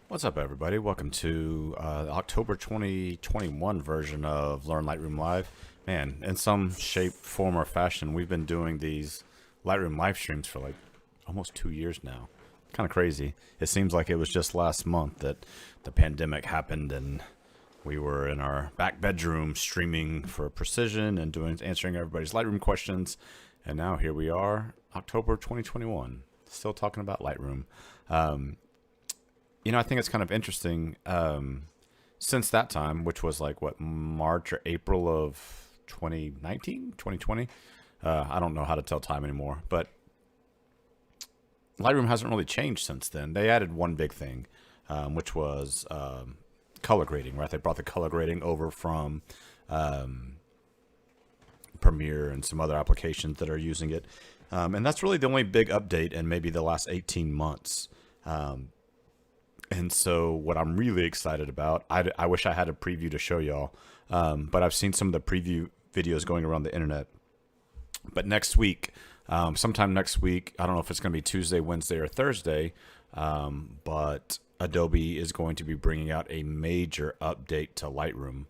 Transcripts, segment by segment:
What's up, everybody? Welcome to the October 2021 version of Learn Lightroom Live. Man, in some shape, form, or fashion, we've been doing these Lightroom live streams for like almost 2 years now. Kind of crazy. It seems like it was just last month that the pandemic happened and we were in our back bedroom streaming for precision and answering everybody's Lightroom questions. And now here we are, October 2021, still talking about Lightroom. I think it's kind of interesting since that time, which was like, what, March or April of 2019, 2020? I don't know how to tell time anymore, but Lightroom hasn't really changed since then. They added one big thing, which was color grading, right? They brought the color grading over from Premiere and some other applications that are using it. And that's really the only big update in maybe the last 18 months. And so what I'm really excited about, I wish I had a preview to show y'all, but I've seen some of the preview videos going around the internet. But next week, sometime next week, I don't know if it's going to be Tuesday, Wednesday, or Thursday, but Adobe is going to be bringing out a major update to Lightroom.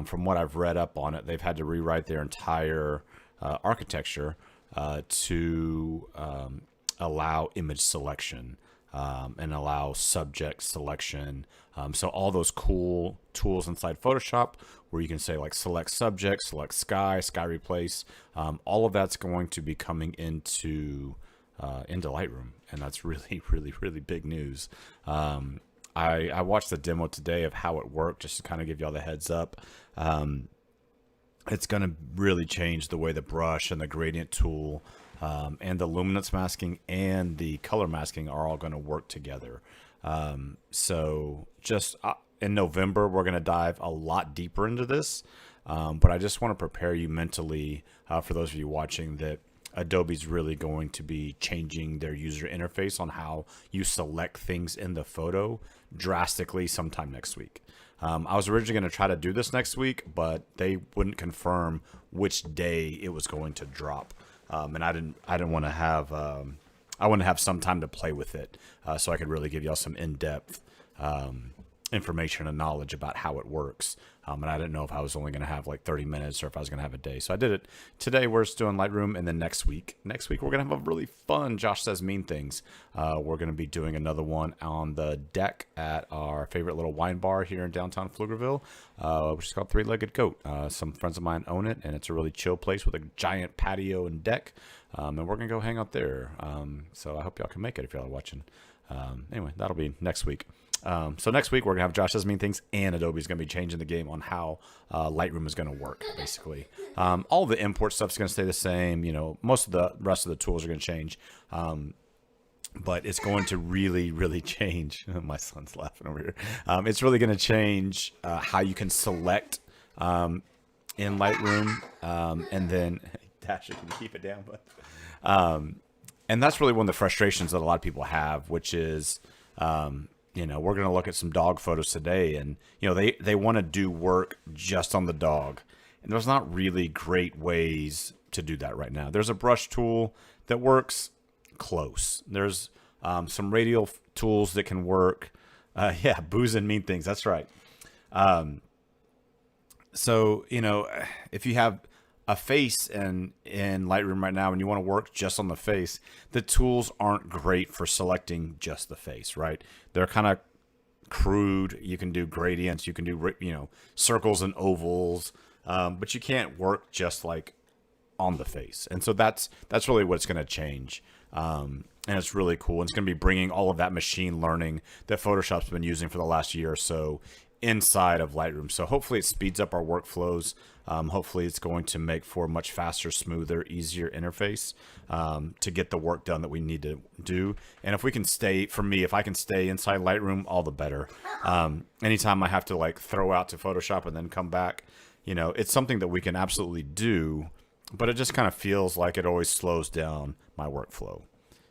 From what I've read up on it, they've had to rewrite their entire architecture to allow image selection. And allow subject selection. So all those cool tools inside Photoshop where you can say like select subject, select sky replace, all of that's going to be coming into Lightroom. And that's really, really, really big news. I watched the demo today of how it worked just to kind of give y'all the heads up. It's going to really change the way the brush and the gradient tool and the luminance masking and the color masking are all going to work together. So just in November, we're going to dive a lot deeper into this. But I just want to prepare you mentally for those of you watching that Adobe's really going to be changing their user interface on how you select things in the photo drastically sometime next week. I was originally going to try to do this next week, but they wouldn't confirm which day it was going to drop. And I didn't want to have, I want to have some time to play with it, so I could really give y'all some in-depth information and knowledge about how it works. And I didn't know if I was only going to have like 30 minutes or if I was going to have a day. So I did it today. We're just doing Lightroom, and then next week we're going to have a really fun Josh Says Mean Things. We're going to be doing another one on the deck at our favorite little wine bar here in downtown Pflugerville, which is called Three-Legged Goat. Some friends of mine own it, and it's a really chill place with a giant patio and deck. And we're going to go hang out there. So I hope y'all can make it if y'all are watching. Anyway, that'll be next week. So next week we're gonna have Josh Says Mean Things, and Adobe's gonna be changing the game on how Lightroom is gonna work. Basically, all the import stuff's gonna stay the same. Most of the rest of the tools are gonna change, but it's going to really, really change. My son's laughing over here. It's really gonna change how you can select in Lightroom, and then Dasher, can you keep it down, bud? And that's really one of the frustrations that a lot of people have, which is. We're going to look at some dog photos today, and, they want to do work just on the dog. And there's not really great ways to do that right now. There's a brush tool that works close. There's some radial tools that can work. Booze and Mean Things. That's right. So, if you have a face in Lightroom right now and you want to work just on the face, the tools aren't great for selecting just the face, right? They're kind of crude. You can do gradients, you can do circles and ovals, but you can't work just like on the face. And so that's really what's going to change. And it's really cool. And it's going to be bringing all of that machine learning that Photoshop's been using for the last year or so inside of Lightroom. So hopefully it speeds up our workflows. Hopefully it's going to make for a much faster, smoother, easier interface to get the work done that we need to do. And if we can if I can stay inside Lightroom, all the better. Anytime I have to like throw out to Photoshop and then come back, it's something that we can absolutely do, but it just kind of feels like it always slows down my workflow.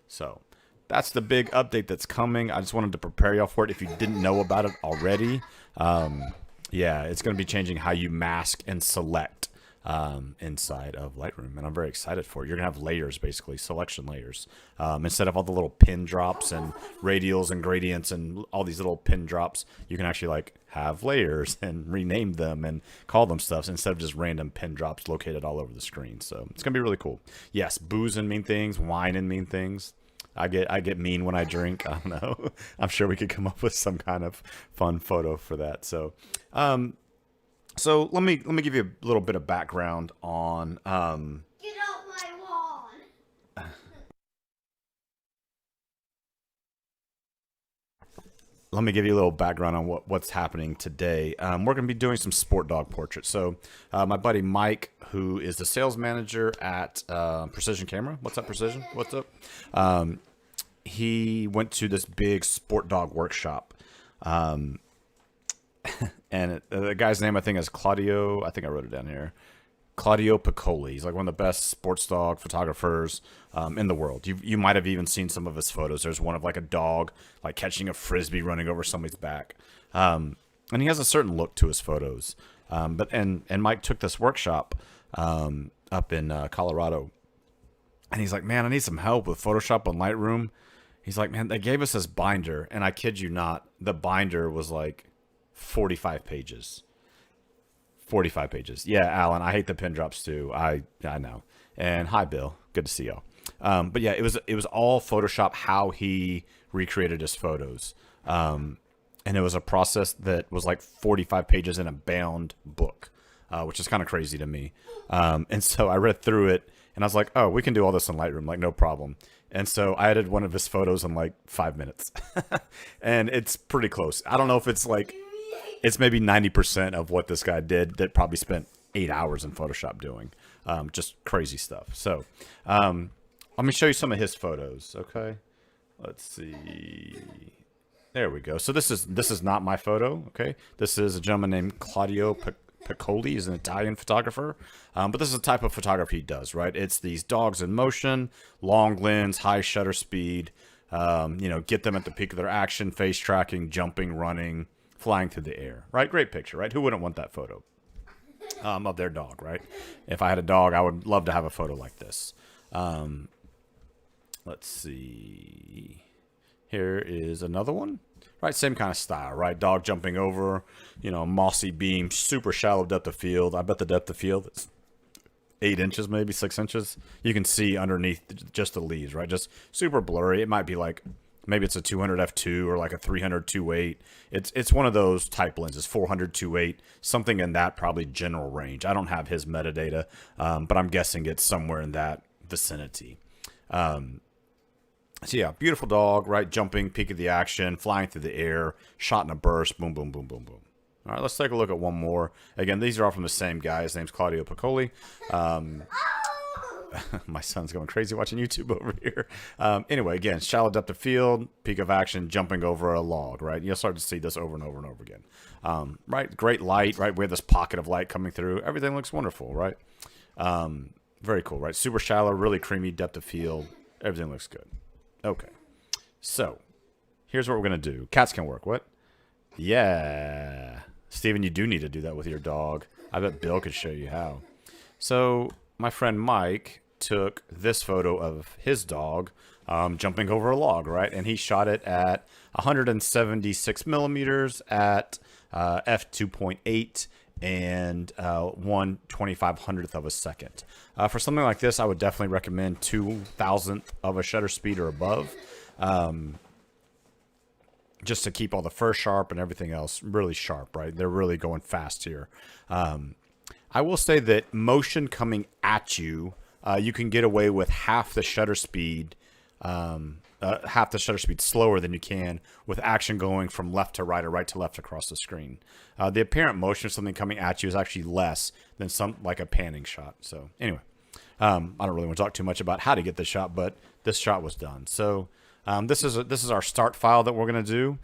So that's the big update that's coming. I just wanted to prepare y'all for it if you didn't know about it already. It's going to be changing how you mask and select inside of Lightroom, and I'm very excited for it. You're gonna have layers, basically selection layers, instead of all the little pin drops and radials and gradients and all these little pin drops. You can actually like have layers and rename them and call them stuff instead of just random pin drops located all over the screen. So it's gonna be really cool. Yes, booze and mean things, wine and mean things. I get mean when I drink. I don't know. I'm sure we could come up with some kind of fun photo for that. So let me give you a little bit of background on Get off my lawn. let me give you a little background on what's happening today. We're going to be doing some sport dog portraits. So my buddy Mike, who is the sales manager at Precision Camera. What's up, Precision? What's up? He went to this big sport dog workshop. And the guy's name, I think, is Claudio. I think I wrote it down here. Claudio Piccoli. He's like one of the best sports dog photographers in the world. You might have even seen some of his photos. There's one of like a dog like catching a frisbee running over somebody's back. And he has a certain look to his photos. And Mike took this workshop up in Colorado. And he's like, man, I need some help with Photoshop and Lightroom. He's like, man, they gave us this binder. And I kid you not, the binder was like 45 pages. 45 pages. Yeah, Alan, I hate the pin drops too. I know. And hi, Bill. Good to see y'all. But yeah, it was all Photoshop, how he recreated his photos. And it was a process that was like 45 pages in a bound book, which is kind of crazy to me. And so I read through it and I was like, oh, we can do all this in Lightroom, like no problem. And so I edited one of his photos in like 5 minutes. And it's pretty close. I don't know if it's like, it's maybe 90% of what this guy did that probably spent 8 hours in Photoshop doing. Just crazy stuff. So let me show you some of his photos. Okay. Let's see. There we go. So this is not my photo. Okay. This is a gentleman named Claudio Piccoli. He's an Italian photographer. But this is the type of photography he does, right? It's these dogs in motion, long lens, high shutter speed, get them at the peak of their action, face tracking, jumping, running, flying through the air, right? Great picture, right? Who wouldn't want that photo of their dog, right? If I had a dog, I would love to have a photo like this. Let's see. Here is another one, right? Same kind of style, right? Dog jumping over, mossy beam, super shallow depth of field. I bet the depth of field is 8 inches, maybe 6 inches. You can see underneath just the leaves, right? Just super blurry. It might be like, maybe it's a 200 f2 or like a 300 2.8. It's one of those type lenses, 400 2.8, something in that probably general range. I don't have his metadata, but I'm guessing it's somewhere in that vicinity. So yeah, beautiful dog, right? Jumping, peak of the action, flying through the air, shot in a burst, boom, boom, boom, boom, boom. All right, let's take a look at one more. Again, these are all from the same guy. His name's Claudio Piccoli. My son's going crazy watching YouTube over here. Anyway, again, shallow depth of field, peak of action, jumping over a log, right? You'll start to see this over and over and over again. Right, great light, right? We have this pocket of light coming through. Everything looks wonderful, right? Very cool, right? Super shallow, really creamy depth of field. Everything looks good. Okay, so here's what we're going to do. Cats can work, what? Yeah. Steven, you do need to do that with your dog. I bet Bill could show you how. So my friend Mike took this photo of his dog jumping over a log, right? And he shot it at 176 millimeters at f2.8 and 1/2500th of a second. For something like this, I would definitely recommend 2,000th of a shutter speed or above, just to keep all the fur sharp and everything else really sharp, right? They're really going fast here. I will say that motion coming at you, you can get away with half the shutter speed slower than you can with action going from left to right or right to left across the screen. The apparent motion of something coming at you is actually less than like a panning shot. So anyway, I don't really want to talk too much about how to get this shot, but this shot was done. So this is our start file that we're going to do.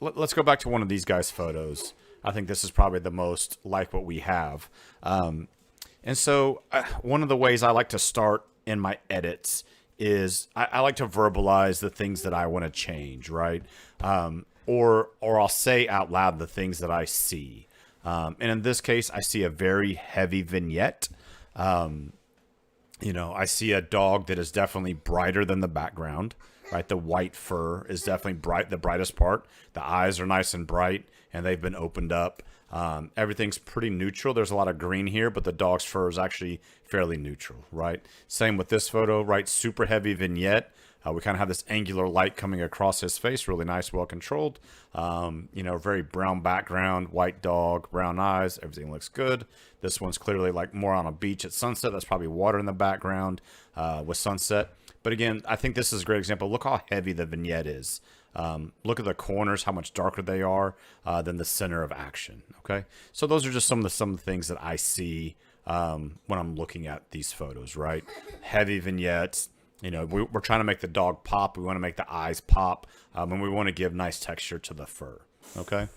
Let's go back to one of these guys' photos. I think this is probably the most like what we have. And so one of the ways I like to start in my edits is I like to verbalize the things that I want to change, right? Or I'll say out loud the things that I see. And in this case, I see a very heavy vignette. You know, I see a dog that is definitely brighter than the background, right? The white fur is definitely bright, the brightest part. The eyes are nice and bright, and they've been opened up. Everything's pretty neutral. There's a lot of green here, but the dog's fur is actually fairly neutral, right? Same with this photo, right? Super heavy vignette. We kind of have this angular light coming across his face. Really nice, well controlled. You know, very brown background, white dog, brown eyes. Everything looks good. This one's clearly like more on a beach at sunset. That's probably water in the background with sunset. But again, I think this is a great example. Look how heavy the vignette is. Look at the corners, how much darker they are than the center of action. Okay, so those are just some of the things that I see when I'm looking at these photos. Right, heavy vignettes. You know, we're trying to make the dog pop. We want to make the eyes pop, and we want to give nice texture to the fur. Okay,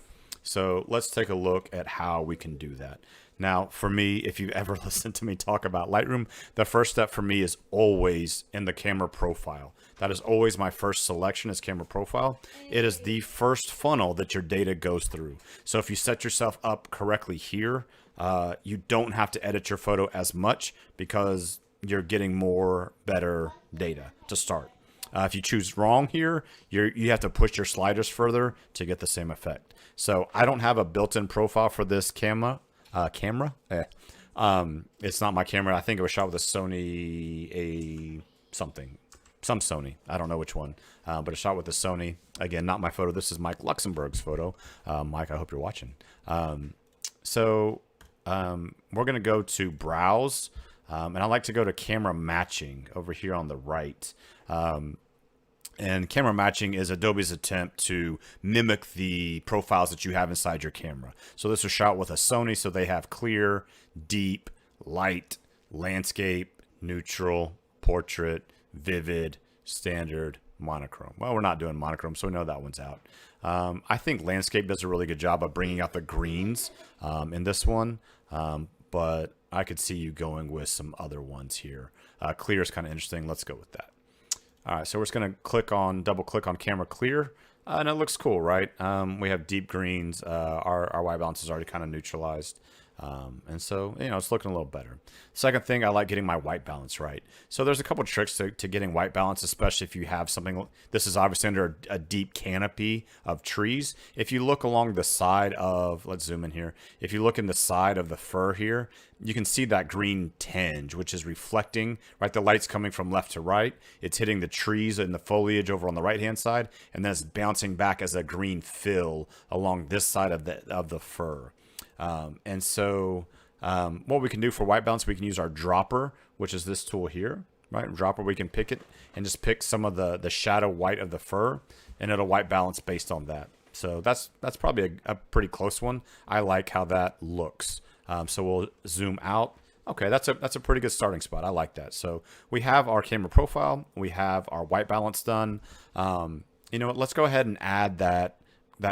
so let's take a look at how we can do that. Now, for me, if you've ever listened to me talk about Lightroom, the first step for me is always in the camera profile. That is always my first selection is camera profile. It is the first funnel that your data goes through. So if you set yourself up correctly here, you don't have to edit your photo as much because you're getting more better data to start. If you choose wrong here, you have to push your sliders further to get the same effect. So I don't have a built-in profile for this camera. It's not my camera. I think it was shot with a Sony some Sony. I don't know which one, but it's shot with a Sony. Again, not my photo. This is Mike Luxembourg's photo. Mike, I hope you're watching. So we're going to go to Browse. And I like to go to camera matching over here on the right. And camera matching is Adobe's attempt to mimic the profiles that you have inside your camera. So this was shot with a Sony, so they have clear, deep, light, landscape, neutral, portrait, vivid, standard, monochrome. Well, we're not doing monochrome, so we know that one's out. I think landscape does a really good job of bringing out the greens in this one, but I could see you going with some other ones here. Clear is kind of interesting. Let's go with that. All right, so we're just going to double click on camera clear, and it looks cool, right? We have deep greens. Our white balance is already kind of neutralized. And so, you know, it's looking a little better. Second thing, I like getting my white balance right. So there's a couple tricks to getting white balance, especially if you have something. This is obviously under a deep canopy of trees. If you look along the side of, let's zoom in here. If you look in the side of the fur here, you can see that green tinge, which is reflecting, right? The light's coming from left to right. It's hitting the trees and the foliage over on the right-hand side, and then it's bouncing back as a green fill along this side of the fur. And so what we can do for white balance, we can use our dropper, which is this tool here, right? Dropper, we can pick it and just pick some of the shadow white of the fur, and it'll white balance based on that. So that's probably a pretty close one. I like how that looks. So we'll zoom out. Okay, that's a pretty good starting spot. I like that. So we have our camera profile. We have our white balance done. You know what? Let's go ahead and add that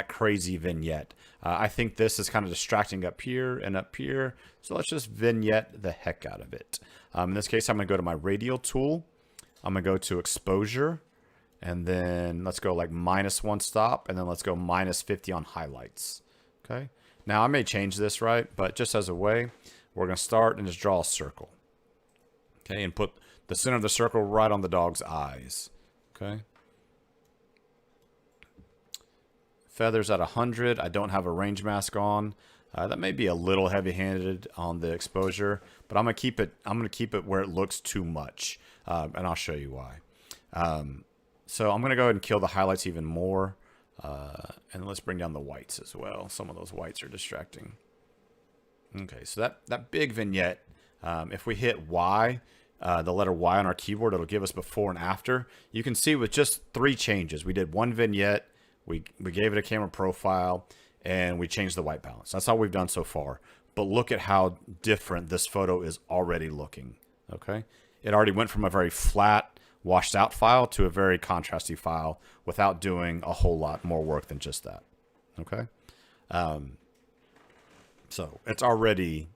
crazy vignette. I think this is kind of distracting up here and up here. So let's just vignette the heck out of it. In this case, I'm going to go to my radial tool. I'm going to go to exposure. And then let's go like -1 stop. And then let's go -50 on highlights. Okay. Now I may change this, right? But just as a way, we're going to start and just draw a circle. Okay. And put the center of the circle right on the dog's eyes. Okay. Feathers at 100. I don't have a range mask on. That may be a little heavy-handed on the exposure, but I'm gonna keep it. I'm gonna keep it where it looks too much, and I'll show you why. So I'm gonna go ahead and kill the highlights even more, and let's bring down the whites as well. Some of those whites are distracting. Okay, so that big vignette. If we hit Y, the letter Y on our keyboard, it'll give us before and after. You can see with just 3 changes, we did one vignette. We gave it a camera profile, and we changed the white balance. That's all we've done so far. But look at how different this photo is already looking. Okay, it already went from a very flat, washed out file to a very contrasty file without doing a whole lot more work than just that. Okay, so it's already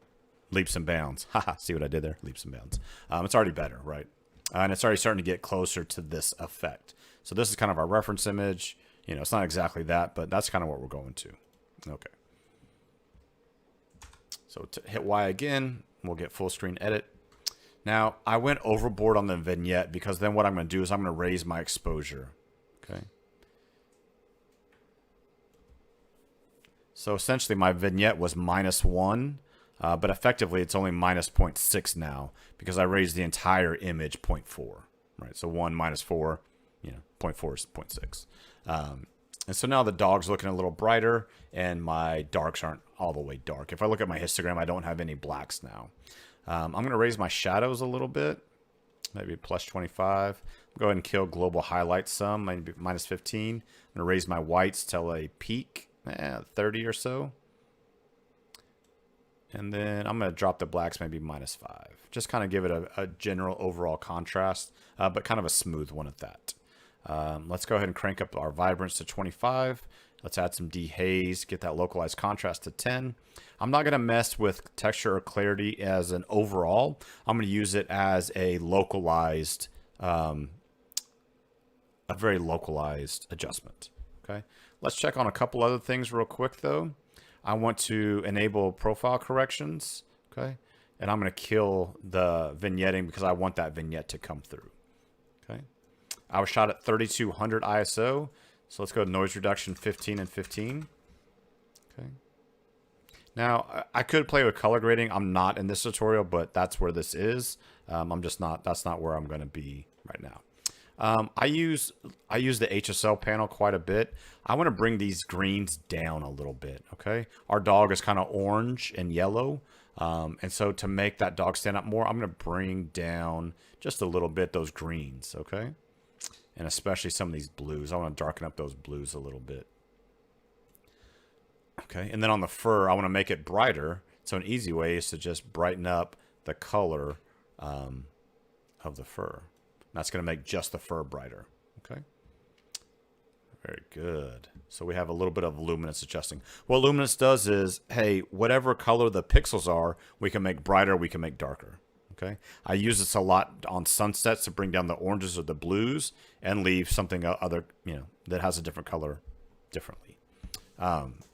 leaps and bounds. Haha, see what I did there? Leaps and bounds. It's already better, right? And it's already starting to get closer to this effect. So this is kind of our reference image. You know, it's not exactly that, but that's kind of what we're going to. Okay. So to hit Y again, we'll get full screen edit. Now, I went overboard on the vignette because then what I'm going to do is I'm going to raise my exposure. Okay. So essentially my vignette was -1, but effectively it's only -0.6 now because I raised the entire image 0.4. Right. So 1 minus 4, 0.4 is 0.6. And so now the dog's looking a little brighter and my darks aren't all the way dark. If I look at my histogram, I don't have any blacks now. I'm going to raise my shadows a little bit, maybe +25. Go ahead and kill global highlight some, maybe -15. I'm going to raise my whites till a peak, 30 or so. And then I'm going to drop the blacks maybe -5. Just kind of give it a general overall contrast, but kind of a smooth one at that. Let's go ahead and crank up our vibrance to 25. Let's add some dehaze, get that localized contrast to 10. I'm not going to mess with texture or clarity as an overall. I'm going to use it as a localized, a very localized adjustment. Okay. Let's check on a couple other things real quick though. I want to enable profile corrections. Okay. And I'm going to kill the vignetting because I want that vignette to come through. Okay. I was shot at 3200 ISO. So let's go to noise reduction 15 and 15. Okay. Now I could play with color grading. I'm not in this tutorial, but that's where this is. I'm just not. That's not where I'm going to be right now. I use the HSL panel quite a bit. I want to bring these greens down a little bit. Okay. Our dog is kind of orange and yellow, and so to make that dog stand out more, I'm going to bring down just a little bit those greens. Okay. And especially some of these blues. I want to darken up those blues a little bit. Okay, and then on the fur, I want to make it brighter. So an easy way is to just brighten up the color of the fur. That's going to make just the fur brighter. Okay, very good. So we have a little bit of luminance adjusting. What luminance does is, hey, whatever color the pixels are, we can make brighter, we can make darker. Okay, I use this a lot on sunsets to bring down the oranges or the blues and leave something other, that has a different color differently.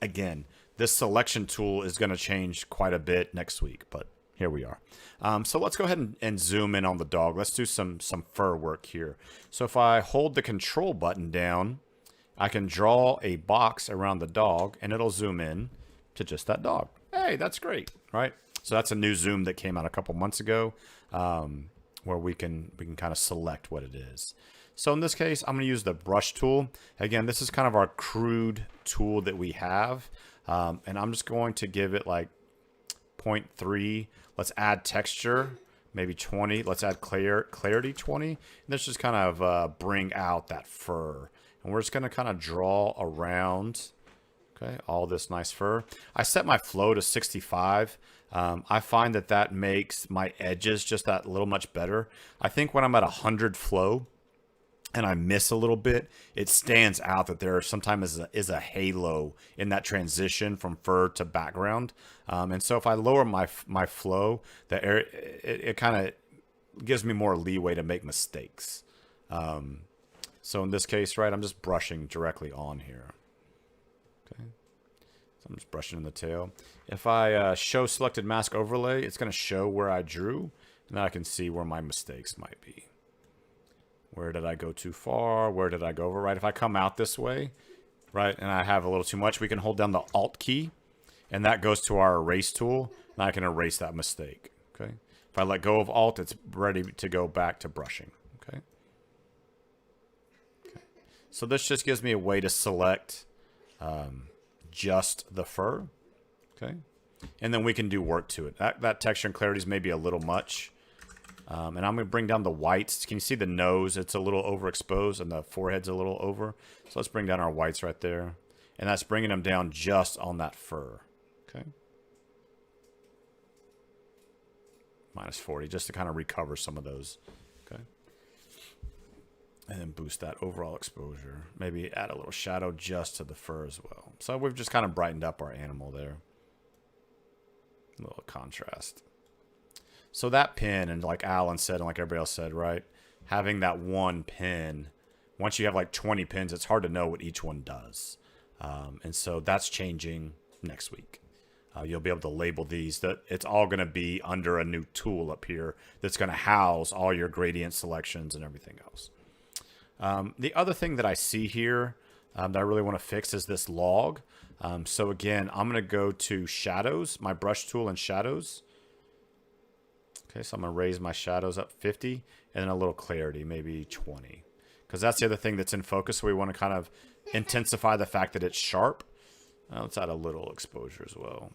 Again, this selection tool is going to change quite a bit next week, but here we are. So let's go ahead and zoom in on the dog. Let's do some fur work here. So if I hold the control button down, I can draw a box around the dog and it'll zoom in to just that dog. Hey, that's great, right? So that's a new zoom that came out a couple months ago, where we can kind of select what it is. So in this case, I'm going to use the brush tool. Again, this is kind of our crude tool that we have, and I'm just going to give it like 0.3. Let's add texture, maybe 20. Let's add clarity 20. And let's just kind of bring out that fur, and we're just going to kind of draw around. Okay, all this nice fur. I set my flow to 65. I find that makes my edges just that little much better. I think when I'm at 100 flow and I miss a little bit, it stands out that there sometimes is a halo in that transition from fur to background. And so if I lower my flow, it kind of gives me more leeway to make mistakes. So in this case, right, I'm just brushing directly on here. Okay, so I'm just brushing in the tail. If I show selected mask overlay, it's going to show where I drew, and then I can see where my mistakes might be. Where did I go too far? Where did I go over? Right, if I come out this way, right, and I have a little too much, we can hold down the Alt key, and that goes to our erase tool, and I can erase that mistake. Okay, if I let go of Alt, it's ready to go back to brushing. Okay. So this just gives me a way to select just the fur, okay, and then we can do work to it. That texture and clarity is maybe a little much, and I'm going to bring down the whites. Can you see the nose? It's a little overexposed, and the forehead's a little over. So let's bring down our whites right there, and that's bringing them down just on that fur, okay. -40, just to kind of recover some of those, okay. And then boost that overall exposure. Maybe add a little shadow just to the fur as well. So we've just kind of brightened up our animal there. A little contrast. So that pin, and like Alan said, and like everybody else said, right? Having that one pin, once you have like 20 pins, it's hard to know what each one does. And so that's changing next week. You'll be able to label these. That it's all going to be under a new tool up here that's going to house all your gradient selections and everything else. The other thing that I see here that I really want to fix is this log. So again, I'm going to go to shadows, my brush tool and shadows. Okay, so I'm going to raise my shadows up 50 and then a little clarity, maybe 20. Because that's the other thing that's in focus. So we want to kind of intensify the fact that it's sharp. Let's add a little exposure as well.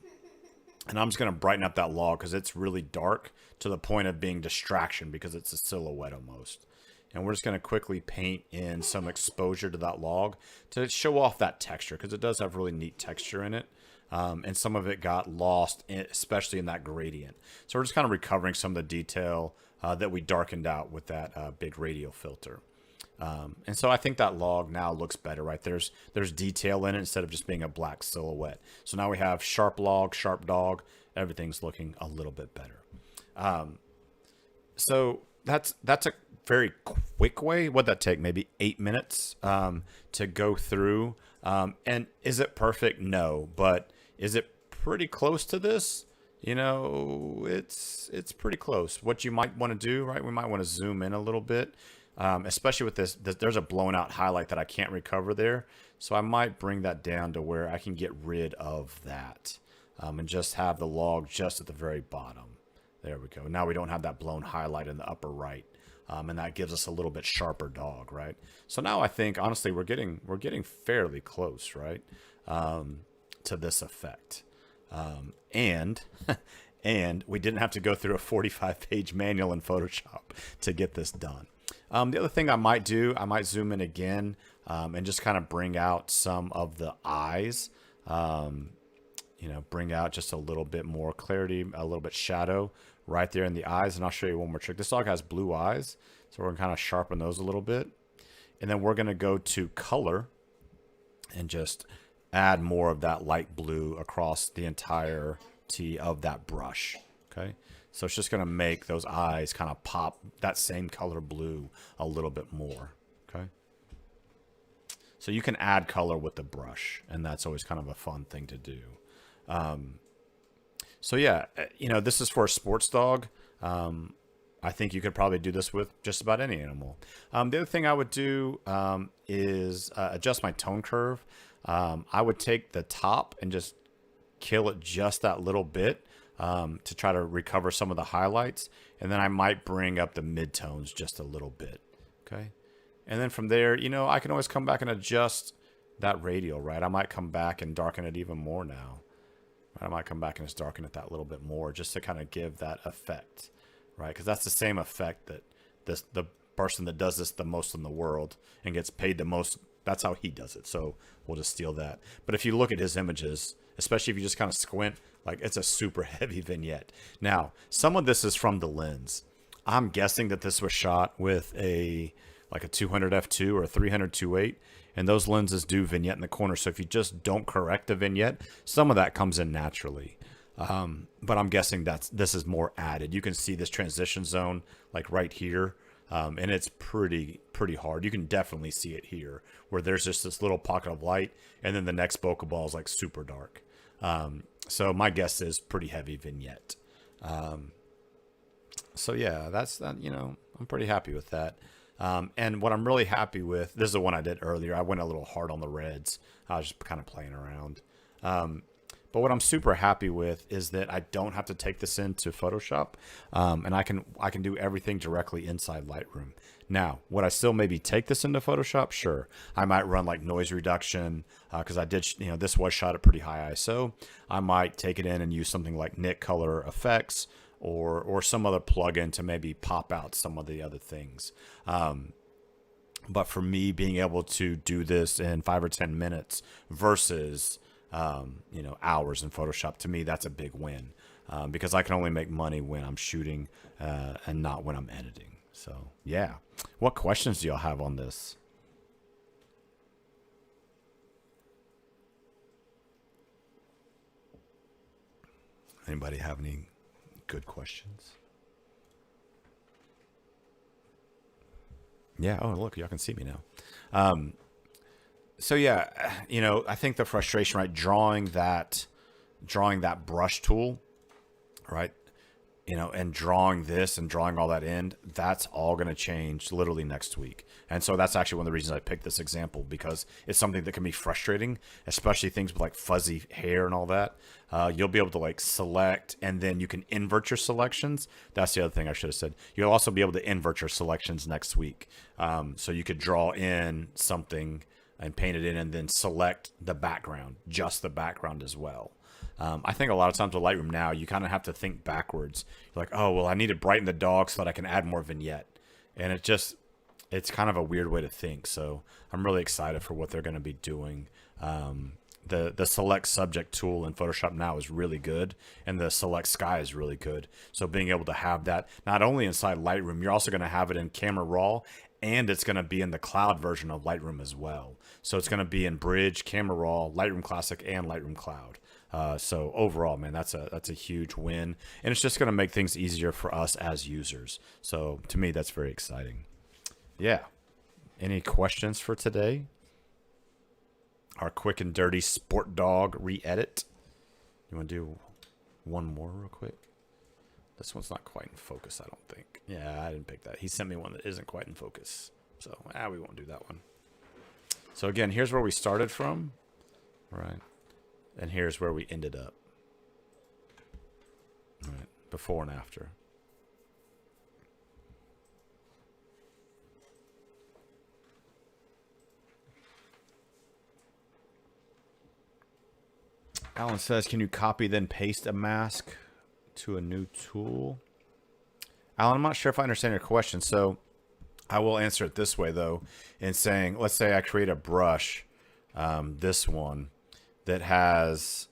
And I'm just going to brighten up that log because it's really dark to the point of being distraction because it's a silhouette almost. And we're just going to quickly paint in some exposure to that log to show off that texture because it does have really neat texture in it. And some of it got lost, especially in that gradient. So we're just kind of recovering some of the detail that we darkened out with that big radial filter. And so I think that log now looks better, right? There's detail in it instead of just being a black silhouette. So now we have sharp log, sharp dog. Everything's looking a little bit better. So that's a very quick way. What'd that take? Maybe 8 minutes to go through. And is it perfect? No, but is it pretty close to this? You know, it's pretty close. What you might want to do, right? We might want to zoom in a little bit. Especially with this, there's a blown out highlight that I can't recover there. So I might bring that down to where I can get rid of that and just have the log just at the very bottom. There we go. Now we don't have that blown highlight in the upper right. And that gives us a little bit sharper dog, right? So now I think, honestly, we're getting fairly close, right, to this effect. And we didn't have to go through a 45-page manual in Photoshop to get this done. The other thing I might do, I might zoom in again and just kind of bring out some of the eyes. You know, bring out just a little bit more clarity, a little bit shadow right there in the eyes. And I'll show you one more trick. This dog has blue eyes, so we're going to kind of sharpen those a little bit. And then we're going to go to color and just add more of that light blue across the entirety of that brush. Okay. So it's just going to make those eyes kind of pop that same color blue a little bit more. Okay. So you can add color with the brush, and that's always kind of a fun thing to do. So yeah, you know, this is for a sports dog. I think you could probably do this with just about any animal. The other thing I would do is adjust my tone curve. I would take the top and just kill it just that little bit to try to recover some of the highlights. And then I might bring up the midtones just a little bit. Okay. And then from there, you know, I can always come back and adjust that radial, right? I might come back and darken it even more now. I might come back and just darken it that little bit more just to kind of give that effect, right? Because that's the same effect that the person that does this the most in the world and gets paid the most, that's how he does it. So we'll just steal that. But if you look at his images, especially if you just kind of squint, like it's a super heavy vignette. Now, some of this is from the lens. I'm guessing that this was shot with like a 200 f2 or a 300 2.8, and those lenses do vignette in the corner. So if you just don't correct the vignette, some of that comes in naturally. But I'm guessing this is more added. You can see this transition zone like right here, and it's pretty hard. You can definitely see it here where there's just this little pocket of light, and then the next bokeh ball is like super dark. So my guess is pretty heavy vignette. So yeah, that's that. You know, I'm pretty happy with that. And what I'm really happy with, this is the one I did earlier. I went a little hard on the reds. I was just kind of playing around. But what I'm super happy with is that I don't have to take this into Photoshop, and I can do everything directly inside Lightroom. Now, would I still maybe take this into Photoshop? Sure. I might run like noise reduction because I did, you know, this was shot at pretty high ISO. I might take it in and use something like Nick Color Effects or some other plugin to maybe pop out some of the other things. But for me, being able to do this in 5 or 10 minutes versus you know, hours in Photoshop, to me that's a big win because I can only make money when I'm shooting and not when I'm editing. So yeah, what questions do y'all have on this? Anybody have any good questions? Yeah. Oh, look, y'all can see me now. So yeah, you know, I think the frustration, right, drawing that drawing that brush tool, right? You know, and drawing this and drawing all that in, that's all going to change literally next week. And so that's actually one of the reasons I picked this example, because it's something that can be frustrating, especially things with like fuzzy hair and all that. You'll be able to like select, and then you can invert your selections. That's the other thing I should have said. You'll also be able to invert your selections next week. So you could draw in something and paint it in, and then select the background, just the background as well. I think a lot of times with Lightroom now, you kind of have to think backwards. You're like, oh, well, I need to brighten the dog so that I can add more vignette. And it's kind of a weird way to think. So I'm really excited for what they're going to be doing. The select subject tool in Photoshop now is really good, and the select sky is really good. So being able to have that not only inside Lightroom, you're also going to have it in Camera Raw, and it's going to be in the cloud version of Lightroom as well. So it's going to be in Bridge, Camera Raw, Lightroom Classic, and Lightroom Cloud. So overall, man, that's a huge win, and it's just going to make things easier for us as users. So to me, that's very exciting. Yeah. Any questions for today? Our quick and dirty sport dog re-edit. You want to do one more real quick? This one's not quite in focus, I don't think. Yeah, I didn't pick that. He sent me one that isn't quite in focus. So we won't do that one. So again, here's where we started from. Right. And here's where we ended up. All right. Before and after. Alan says, can you copy then paste a mask to a new tool? Alan, I'm not sure if I understand your question. So I will answer it this way, though, in saying, let's say I create a brush, this one, that has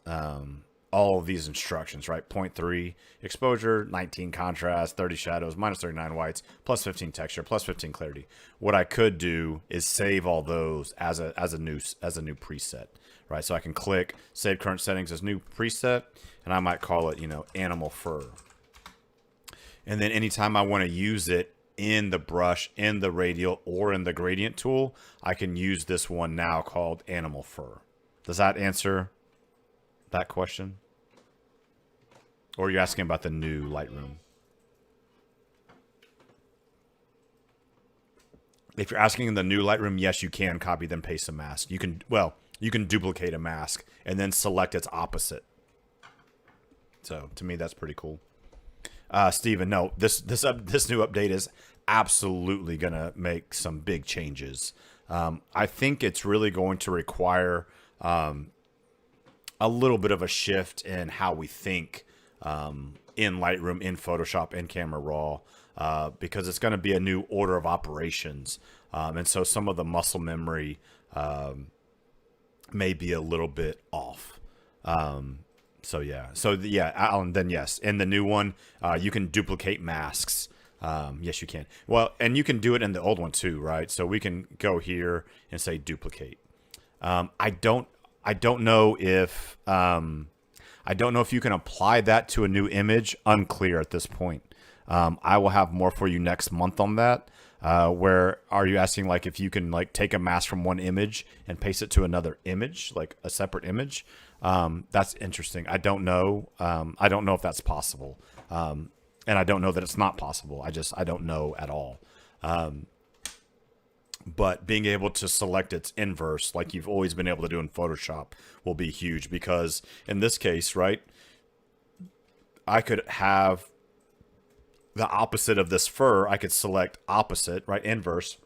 all of these instructions, right? 0.3 exposure, 19 contrast, 30 shadows, minus 39 whites, plus 15 texture, plus 15 clarity. What I could do is save all those as a new preset, right? So I can click save current settings as new preset, and I might call it, animal fur. And then anytime I want to use it in the brush, in the radial, or in the gradient tool, I can use this one now called animal fur. Does that answer that question? Or are you asking about the new Lightroom? If you're asking in the new Lightroom, yes, you can copy then paste a mask. You can duplicate a mask and then select its opposite. So to me, that's pretty cool. Steven, no, this new update is absolutely gonna make some big changes. I think it's really going to require a little bit of a shift in how we think in Lightroom, in Photoshop, in Camera Raw, because it's going to be a new order of operations. And so some of the muscle memory may be a little bit off. So yeah, Alan, then yes. In the new one, you can duplicate masks. Yes, you can. Well, and you can do it in the old one too, right? So we can go here and say duplicate. I don't know if you can apply that to a new image. Unclear at this point. I will have more for you next month on that. Where are you asking, like, if you can like take a mask from one image and paste it to another image, like a separate image? That's interesting. I don't know. I don't know if that's possible. And I don't know that it's not possible. I don't know at all. But being able to select its inverse, like you've always been able to do in Photoshop, will be huge, because in this case, right, I could have the opposite of this fur. I could select opposite, right, inverse,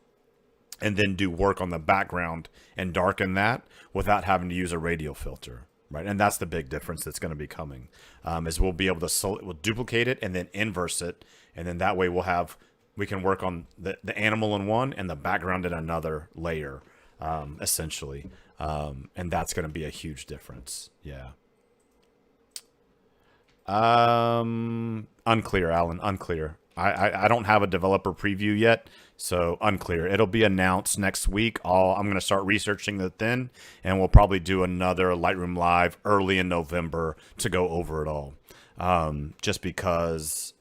and then do work on the background and darken that without having to use a radial filter, right? And that's the big difference that's going to be coming, is we'll be able to we'll duplicate it and then inverse it, and then that way we can work on the animal in one and the background in another layer, essentially. And that's going to be a huge difference. Yeah. Unclear, Alan, unclear. I don't have a developer preview yet, so unclear. It'll be announced next week. I'm going to start researching it then, and we'll probably do another Lightroom Live early in November to go over it all. Just because...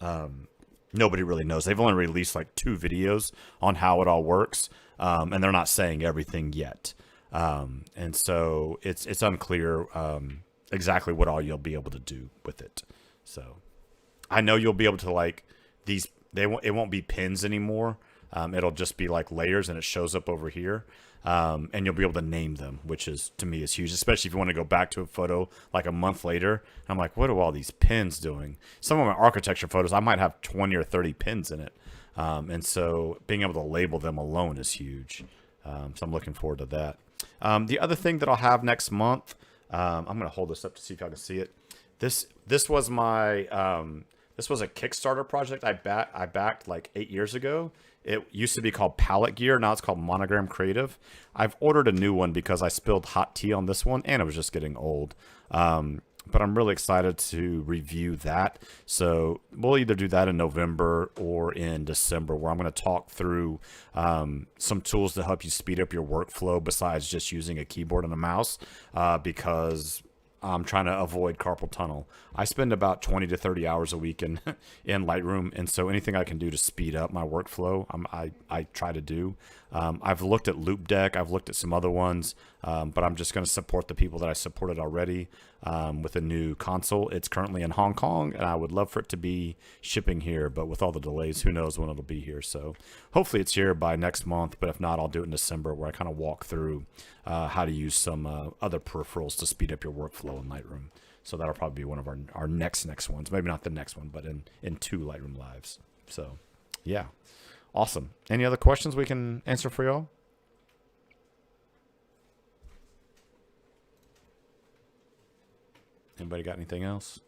nobody really knows. They've only released like 2 videos on how it all works, and they're not saying everything yet. And so it's unclear exactly what all you'll be able to do with it. So I know you'll be able to like these. It won't be pins anymore. It'll just be like layers, and it shows up over here. And you'll be able to name them, which is to me is huge, especially if you want to go back to a photo like a month later. I'm like, what are all these pins doing? Some of my architecture photos, I might have 20 or 30 pins in it. And so being able to label them alone is huge. So I'm looking forward to that. The other thing that I'll have next month, I'm going to hold this up to see if y'all can see it. This was my this was a Kickstarter project I backed like 8 years ago. It used to be called Palette Gear. Now it's called Monogram Creative. I've ordered a new one because I spilled hot tea on this one and it was just getting old. But I'm really excited to review that. So we'll either do that in November or in December, where I'm going to talk through some tools to help you speed up your workflow besides just using a keyboard and a mouse, because I'm trying to avoid carpal tunnel. I spend about 20 to 30 hours a week in Lightroom, and so anything I can do to speed up my workflow, I try to do. I've looked at Loop Deck, I've looked at some other ones, but I'm just going to support the people that I supported already with a new console. It's currently in Hong Kong, and I would love for it to be shipping here, but with all the delays, who knows when it'll be here. So hopefully it's here by next month, but if not, I'll do it in December, where I kind of walk through how to use some other peripherals to speed up your workflow in Lightroom. So that'll probably be one of our next ones. Maybe not the next one, but in 2 Lightroom Lives. So, yeah. Awesome. Any other questions we can answer for y'all? Anybody got anything else?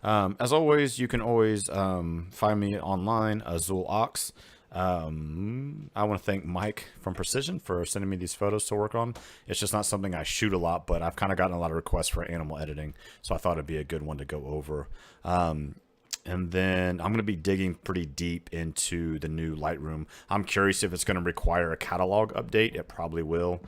As always, you can always find me online, Azul Ox. I want to thank Mike from Precision for sending me these photos to work on. It's just not something I shoot a lot, but I've kind of gotten a lot of requests for animal editing, so I thought it'd be a good one to go over. And then I'm going to be digging pretty deep into the new Lightroom. I'm curious if it's going to require a catalog update. It probably will,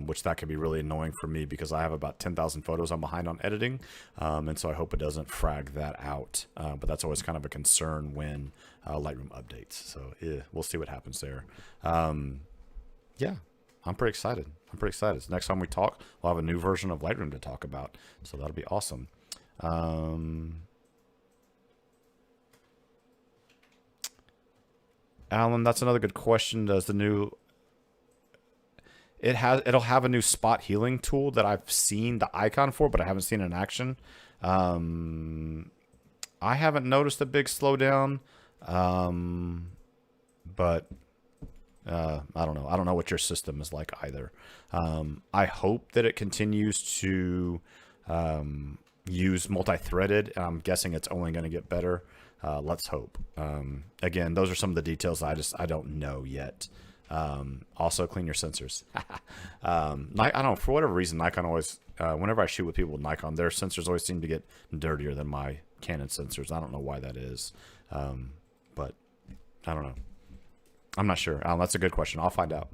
which that could be really annoying for me because I have about 10,000 photos I'm behind on editing. And so I hope it doesn't frag that out. But that's always kind of a concern when Lightroom updates. So yeah, we'll see what happens there. Yeah, I'm pretty excited. So next time we talk, we'll have a new version of Lightroom to talk about. So that'll be awesome. Alan, that's another good question. Does the new it'll have a new spot healing tool that I've seen the icon for, but I haven't seen it in action. I haven't noticed a big slowdown, but I don't know. I don't know what your system is like either. I hope that it continues to use multi-threaded. I'm guessing it's only going to get better. Let's hope. Again, those are some of the details I don't know yet. Also, clean your sensors. I don't know, for whatever reason, Nikon always, whenever I shoot with people with Nikon, their sensors always seem to get dirtier than my Canon sensors. I don't know why that is, but I don't know. I'm not sure. Alan, that's a good question. I'll find out.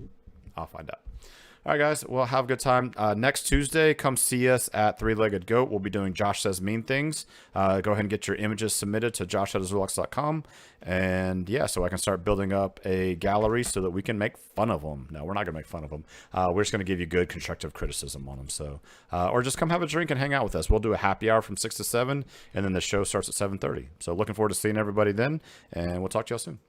All right, guys. Well, have a good time. Next Tuesday, come see us at Three-Legged Goat. We'll be doing Josh Says Mean Things. Go ahead and get your images submitted to josh@azulux.com. And yeah, so I can start building up a gallery so that we can make fun of them. No, we're not going to make fun of them. We're just going to give you good constructive criticism on them. So, or just come have a drink and hang out with us. We'll do a happy hour from 6 to 7, and then the show starts at 7:30. So looking forward to seeing everybody then, and we'll talk to y'all soon.